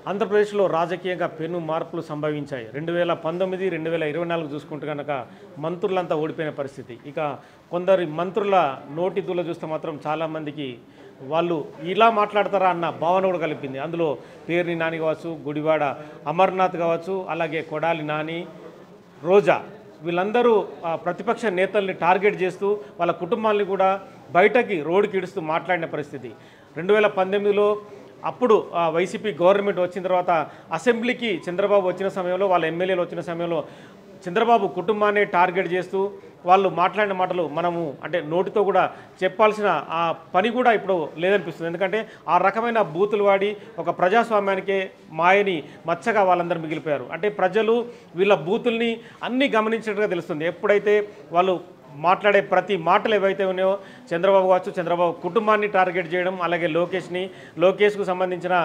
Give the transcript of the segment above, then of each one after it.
ఆంధ్రప్రదేశ్లో రాజకీయంగా పెను మార్పులు సంభవించాయి. 2019, 2024 చూసుకుంటే కనుక మంత్రులంతా ఓడిపోయిన పరిస్థితి. ఇక కొందరి మంత్రుల నోటి దూల చూస్తే మాత్రం చాలామందికి వాళ్ళు ఇలా మాట్లాడతారా అన్న భావన కూడా కలిపింది. అందులో పేర్ని నాని కావచ్చు, గుడివాడ అమర్నాథ్ కావచ్చు, అలాగే కొడాలి నాని, రోజా వీళ్ళందరూ ప్రతిపక్ష నేతల్ని టార్గెట్ చేస్తూ వాళ్ళ కుటుంబాలని కూడా బయటకి రోడ్డుకి ఇడుస్తూ మాట్లాడిన పరిస్థితి. 2019లో అప్పుడు వైసీపీ గవర్నమెంట్ వచ్చిన తర్వాత అసెంబ్లీకి చంద్రబాబు వచ్చిన సమయంలో వాళ్ళ ఎమ్మెల్యేలు వచ్చిన సమయంలో చంద్రబాబు కుటుంబాన్ని టార్గెట్ చేస్తూ వాళ్ళు మాట్లాడిన మాటలు మనము అంటే నోటితో కూడా చెప్పాల్సిన ఆ పని కూడా ఇప్పుడు లేదనిపిస్తుంది. ఎందుకంటే ఆ రకమైన బూతులు వాడి ఒక ప్రజాస్వామ్యానికే మాయని మచ్చగా వాళ్ళందరూ మిగిలిపోయారు. అంటే ప్రజలు వీళ్ళ బూతుల్ని అన్నీ గమనించినట్టుగా తెలుస్తుంది. ఎప్పుడైతే వాళ్ళు మాట్లాడే ప్రతి మాటలు ఏవైతే ఉన్నాయో చంద్రబాబు కావచ్చు, చంద్రబాబు కుటుంబాన్ని టార్గెట్ చేయడం, అలాగే లోకేష్కు సంబంధించిన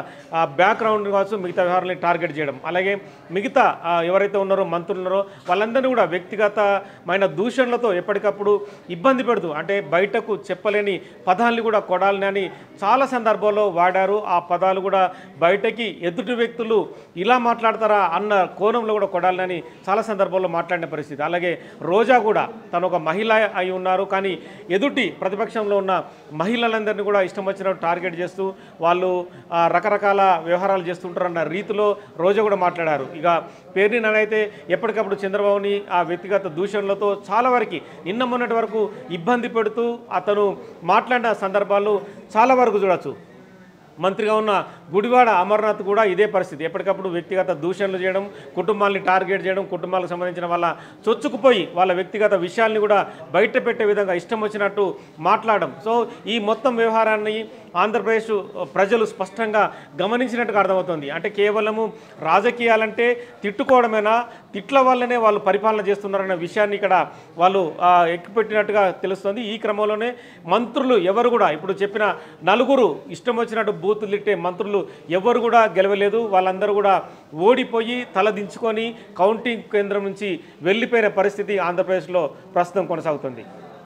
బ్యాక్గ్రౌండ్ కావచ్చు, మిగతా వ్యవహారాలని టార్గెట్ చేయడం, అలాగే మిగతా ఎవరైతే ఉన్నారో మంత్రులు ఉన్నారో వాళ్ళందరినీ కూడా వ్యక్తిగతమైన దూషణలతో ఎప్పటికప్పుడు ఇబ్బంది పెడుతూ అంటే బయటకు చెప్పలేని పదాలని కూడా కొడాలని చాలా సందర్భాల్లో వాడారు. ఆ పదాలు కూడా బయటకి ఎదుటి వ్యక్తులు ఇలా మాట్లాడతారా అన్న కోణంలో కూడా కొడాలని చాలా సందర్భాల్లో మాట్లాడిన పరిస్థితి. అలాగే రోజా కూడా తను ఒక మహిళ అయి ఉన్నారు, కానీ ఎదుటి ప్రతిపక్షంలో ఉన్న మహిళలందరినీ కూడా ఇష్టం వచ్చినట్టు టార్గెట్ చేస్తూ వాళ్ళు రకరకాల వ్యవహారాలు చేస్తుంటారన్న రీతిలో రోజా కూడా మాట్లాడారు. ఇక పేర్ని నానైతే ఎప్పటికప్పుడు చంద్రబాబుని ఆ వ్యక్తిగత దూషణలతో చాలా వరకు నిన్న మొన్నటి వరకు ఇబ్బంది పెడుతూ అతను మాట్లాడిన సందర్భాలు చాలా వరకు చూడొచ్చు. మంత్రిగా ఉన్న గుడివాడ అమర్నాథ్ కూడా ఇదే పరిస్థితి. ఎప్పటికప్పుడు వ్యక్తిగత దూషణలు చేయడం, కుటుంబాలని టార్గెట్ చేయడం, కుటుంబాలకు సంబంధించిన వాళ్ళ చొచ్చుకుపోయి వాళ్ళ వ్యక్తిగత విషయాల్ని కూడా బయట పెట్టే విధంగా ఇష్టం వచ్చినట్టు మాట్లాడడం. సో ఈ మొత్తం వ్యవహారాన్ని ఆంధ్రప్రదేశ్ ప్రజలు స్పష్టంగా గమనించినట్టుగా అర్థమవుతుంది. అంటే కేవలము రాజకీయాలంటే తిట్టుకోవడమేనా, తిట్ల వల్లనే వాళ్ళు పరిపాలన చేస్తున్నారన్న విషయాన్ని ఇక్కడ వాళ్ళు ఎక్కిపెట్టినట్టుగా తెలుస్తుంది. ఈ క్రమంలోనే మంత్రులు ఎవరు కూడా ఇప్పుడు చెప్పిన నలుగురు ఇష్టం వచ్చినట్టు బూతులు తిట్టే మంత్రులు ఎవరు కూడా గెలవలేదు. వాళ్ళందరూ కూడా ఓడిపోయి తలదించుకొని కౌంటింగ్ కేంద్రం నుంచి వెళ్ళిపోయిన పరిస్థితి ఆంధ్రప్రదేశ్లో ప్రస్తుతం కొనసాగుతుంది.